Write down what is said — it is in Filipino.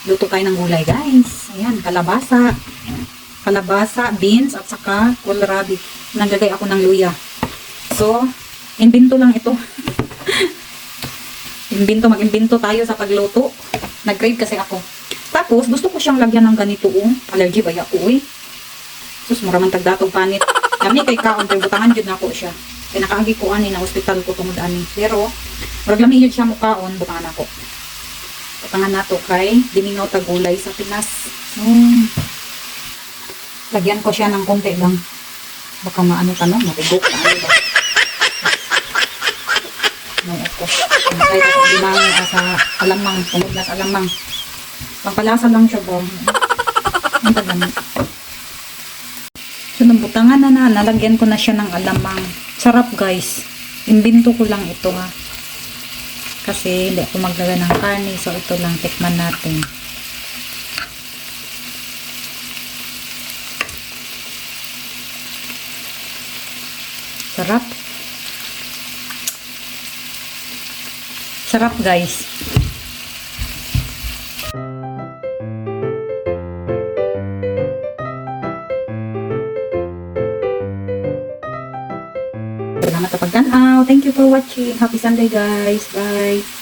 Luto tayo ng gulay, guys. Ayan, kalabasa. Kalabasa, beans, at saka kohlrabi. Naglagay ako ng luya. So, imbento lang ito. Mag-imbento tayo sa pagluto. Nag-crave kasi ako. Tapos, gusto ko siyang lagyan ng ganito, oh. Allergy ba ako, eh? Sus, muraman tagdatog panit. Kami kay kaon, pero butangan jud na ako siya. Kaya nakaagi ko ani na hospital ko tungod ani. Pero, murag lami yun siya mukaon, butangan ako. Butangan nato kay dimingaw tagulay sa Pinas. Lagyan ko siya ng konti lang. Baka maano ka no, matugok na ano ba. No, ako. Kahit ako limang sa alamang, tungod na sa alamang. Pampalasa lang siya ba. Ang tagamit. So, nabutangan na nalagyan ko na siya ng alamang. Sarap, guys. Imbento ko lang ito, ha. Kasi hindi ako maglagay ng karne. So, ito lang. Tikman natin. Sarap. Sarap, guys. Salamat sa pagtanaw. Thank you for watching. Happy Sunday, guys. Bye.